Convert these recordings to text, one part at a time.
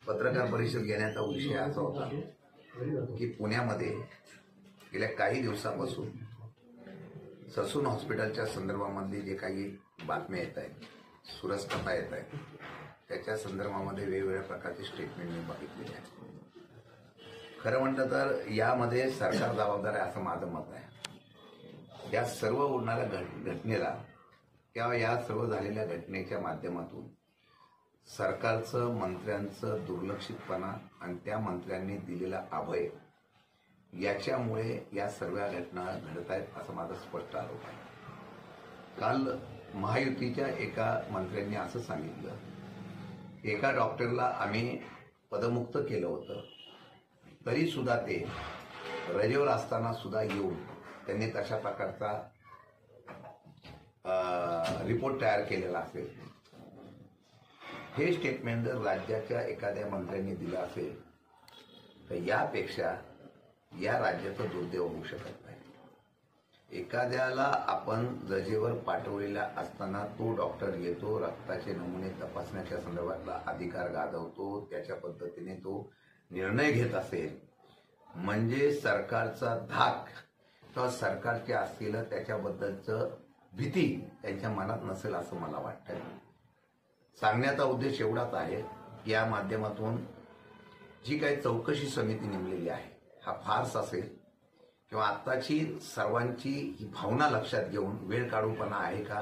पत्रकार परिषद घेण्याचा विषय असा होता की पुण्यामध्ये गेल्या काही दिवसापासून ससून हॉस्पिटलच्या संदर्भामध्ये जे काही बातम्या येत आहेत, सुरसकथा येत आहेत, त्याच्या संदर्भामध्ये वेगवेगळ्या प्रकारचे स्टेटमेंट मी बघितलेले आहे. खरं म्हटलं तर यामध्ये सरकार जबाबदार आहे असं माझं मत आहे. या सर्व होणाऱ्या घटनेला किंवा या सर्व झालेल्या घटनेच्या माध्यमातून सरकारचं, मंत्र्यांचं दुर्लक्षितपणा आणि त्या मंत्र्यांनी दिलेला अभय याच्यामुळे या सर्व घटना घडत आहेत असं माझा स्पष्ट आरोप आहे. काल महायुतीच्या एका मंत्र्यांनी असं सांगितलं, एका डॉक्टरला आम्ही पदमुक्त केलं होतं, तरी सुद्धा ते रजेवर असताना सुद्धा येऊन त्यांनी तशा प्रकारचा रिपोर्ट तयार केलेला असेल. हे स्टेटमेंट जर राज्याच्या एखाद्या मंत्र्यांनी दिलं असेल तर यापेक्षा या राज्याचा दुर्दैव होऊ शकत नाही. एखाद्याला आपण रजेवर पाठवलेला असताना तो डॉक्टर येतो, रक्ताचे नमुने तपासण्याच्या संदर्भातला अधिकार गाजवतो, त्याच्या पद्धतीने तो निर्णय घेत असेल म्हणजे सरकारचा धाक किंवा सरकारचे असलेलं त्याच्याबद्दलचं भीती त्यांच्या मनात नसेल असं मला वाटतं. सांगण्याचा उद्देश एवढाच आहे की या माध्यमातून जी काही चौकशी समिती नेमलेली आहे हा फार्स असेल किंवा आत्ताची सर्वांची ही भावना लक्षात घेऊन वेळ काढूपणा आहे का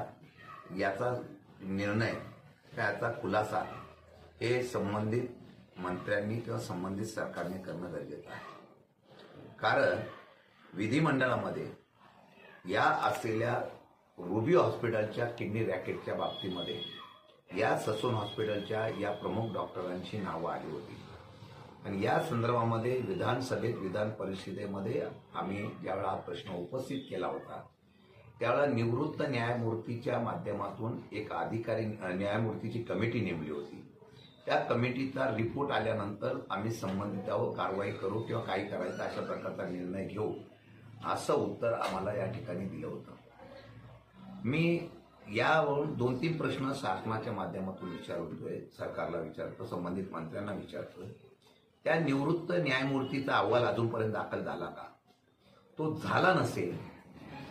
याचा निर्णय, याचा खुलासा हे संबंधित मंत्र्यांनी किंवा संबंधित सरकारने करणं गरजेचं आहे. कारण विधिमंडळामध्ये या असलेल्या रुबी हॉस्पिटलच्या किडनी रॅकेटच्या बाबतीमध्ये या ससून हॉस्पिटलच्या या प्रमुख डॉक्टरांची नावं आली होती आणि या संदर्भामध्ये विधानसभेत, विधान परिषदेमध्ये आम्ही ज्यावेळा हा प्रश्न उपस्थित केला होता त्यावेळा निवृत्त न्यायमूर्तीच्या माध्यमातून एक अधिकारी न्यायमूर्तीची कमिटी नेमली होती. त्या कमिटीचा रिपोर्ट आल्यानंतर आम्ही संबंधितावर कारवाई करू किंवा काही करायचं अशा प्रकारचा निर्णय घेऊ असं उत्तर आम्हाला या ठिकाणी दिलं होतं. मी यावरून 2-3 प्रश्न शासनाच्या माध्यमातून विचारतोय, सरकारला विचारतो, संबंधित मंत्र्यांना विचारतोय. त्या निवृत्त न्यायमूर्तीचा अहवाल अजूनपर्यंत दाखल झाला का? तो झाला नसेल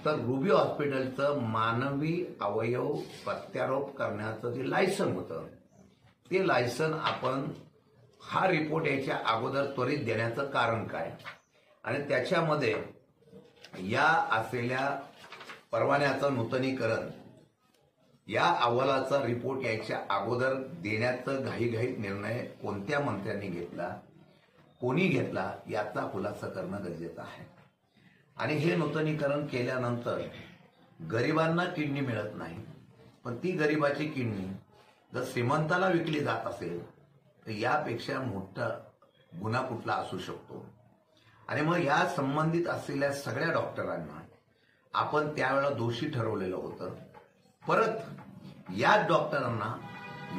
तर रुबी हॉस्पिटलचं मानवी अवयव प्रत्यारोप करण्याचं जे लायसन होतं ते लायसन आपण हा रिपोर्ट याच्या अगोदर त्वरित देण्याचं कारण काय आणि त्याच्यामध्ये या असलेल्या परवान्याचं नूतनीकरण, या अहवालाचा रिपोर्ट यायच्या अगोदर देण्याचं घाईघाईत निर्णय कोणत्या मंत्र्यांनी घेतला, कोणी घेतला याचा खुलासा करणं गरजेचं आहे. आणि हे नूतनीकरण केल्यानंतर गरिबांना किडनी मिळत नाही, पण ती गरिबाची किडनी जर श्रीमंताला विकली जात असेल तर यापेक्षा मोठा गुन्हा कुठला असू शकतो. आणि मग या संबंधित असलेल्या सगळ्या डॉक्टरांना आपण त्यावेळेला दोषी ठरवलेलं होतं. परत या डॉक्टरांना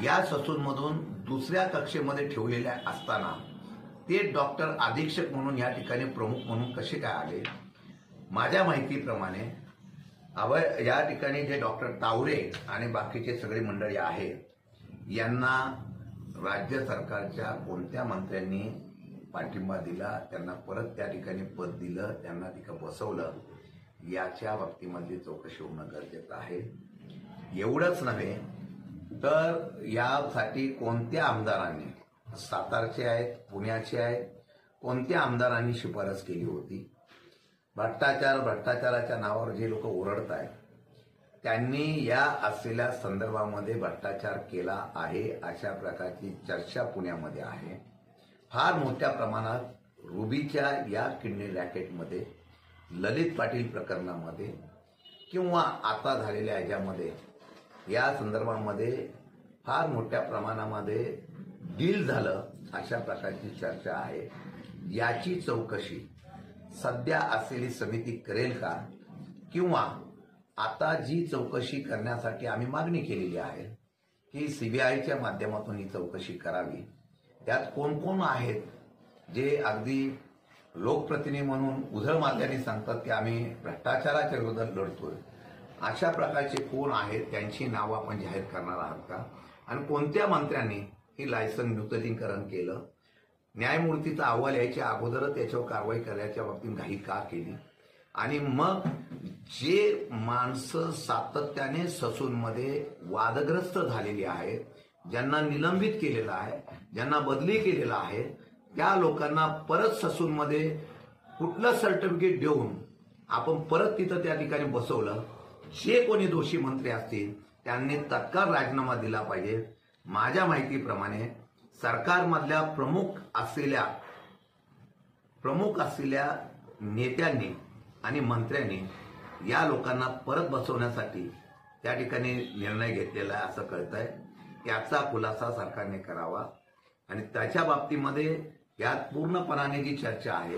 या ससूनमधून दुसऱ्या कक्षेमध्ये ठेवलेल्या असताना ते डॉक्टर अधीक्षक म्हणून या ठिकाणी प्रमुख म्हणून कसे काय आले? माझ्या माहितीप्रमाणे या ठिकाणी जे डॉक्टर तावरे आणि बाकीचे सगळे मंडळी आहेत यांना राज्य सरकारच्या कोणत्या मंत्र्यांनी पाठिंबा दिला, त्यांना परत त्या ठिकाणी पद दिलं, त्यांना तिथं बसवलं, याच्या बाबतीमध्ये चौकशी होणं गरजेचं आहे. एवढंच नव्हे तर यासाठी कोणत्या आमदारांनी, सातारचे आहेत, पुण्याचे आहेत, कोणत्या आमदारांनी शिफारस केली होती? भ्रष्टाचाराच्या नावावर जे लोक ओरडत आहेत त्यांनी या असलेल्या संदर्भामध्ये भ्रष्टाचार केला आहे अशा प्रकारची चर्चा पुण्यामध्ये आहे. फार मोठ्या प्रमाणात रुबीच्या या किडनी रॅकेटमध्ये, ललित पाटील प्रकरणामध्ये किंवा आता झालेल्या ह्याच्यामध्ये या संदर्भामध्ये फार मोठ्या प्रमाणामध्ये डील झालं अशा प्रकारची चर्चा आहे. याची चौकशी सध्या असलेली समिती करेल का? किंवा आता जी चौकशी करण्यासाठी आम्ही मागणी केलेली आहे की सीबीआयच्या माध्यमातून ही चौकशी करावी. त्यात कोण कोण आहेत जे अगदी लोकप्रतिनिधी म्हणून उधळ माथ्याने सांगतात की आम्ही भ्रष्टाचाराच्या विरोधात लढतोय, अशा प्रकारचे कोण आहेत त्यांची नावं आपण जाहीर करणार आहात का? आणि कोणत्या मंत्र्यांनी हे लायसन नूतनीकरण केलं? न्यायमूर्तीचा अहवाल यायच्या अगोदरच त्याच्यावर कारवाई करण्याच्या बाबतीत घाई का केली? आणि मग जे माणसं सातत्याने ससूनमध्ये वादग्रस्त झालेली आहेत, ज्यांना निलंबित केलेलं आहे, ज्यांना बदली केलेला आहे, त्या लोकांना परत ससूनमध्ये कुठलं सर्टिफिकेट देऊन आपण परत तिथं त्या ठिकाणी बसवलं? जे कोणी दोषी मंत्री असतील त्यांनी तत्काळ राजीनामा दिला पाहिजे. माझ्या माहितीप्रमाणे सरकारमधल्या प्रमुख असलेल्या नेत्यांनी आणि मंत्र्यांनी या लोकांना परत बसवण्यासाठी त्या ठिकाणी निर्णय घेतलेला आहे असं कळतंय. याचा खुलासा सरकारने करावा आणि त्याच्या बाबतीमध्ये यात पूर्णपणाने जी चर्चा आहे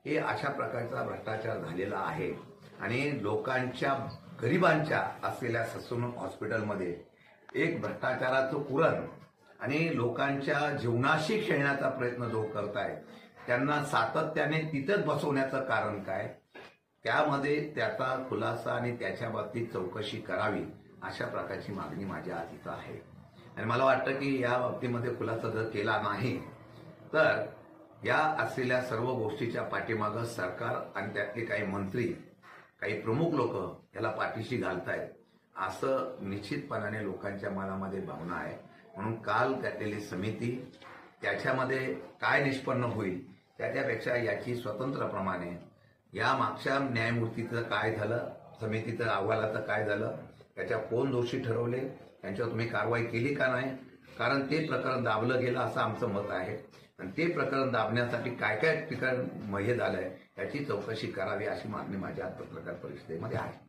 हे अशा प्रकारचा भ्रष्टाचार झालेला आहे आणि लोकांच्या गरिबांच्या असलेल्या ससून हॉस्पिटलमध्ये एक भ्रष्टाचाराचं कुरण आणि लोकांच्या जीवनाशी खेळण्याचा प्रयत्न जो करताय त्यांना सातत्याने तिथंच बसवण्याचं कारण काय? त्यामध्ये त्याचा खुलासा आणि त्याच्या बाबतीत चौकशी करावी अशा प्रकारची मागणी माझ्या इथं आहे. आणि मला वाटतं की या बाबतीमध्ये खुलासा जर केला नाही तर या असलेल्या सर्व गोष्टीच्या पाठीमागं सरकार आणि त्यातले काही मंत्री, काही प्रमुख लोक याला पाठीशी घालतायत असं निश्चितपणाने लोकांच्या मनामध्ये भावना आहे. म्हणून काल घातलेली समिती त्याच्यामध्ये काय निष्पन्न होईल त्याच्यापेक्षा याची स्वतंत्रप्रमाणे या मागच्या न्यायमूर्तीचं काय झालं, समितीचं अहवालाचं काय झालं, त्याच्या कोण दोषी ठरवले, त्यांच्यावर तुम्ही कारवाई केली का नाही, कारण ते प्रकरण दाबलं गेलं असं आमचं मत आहे आणि ते प्रकरण दाबण्यासाठी काय काय ठिकाण हे झालंय याची चौकशी करावी अशी मागणी माझ्या पत्रकार परिषदेमध्ये आहे.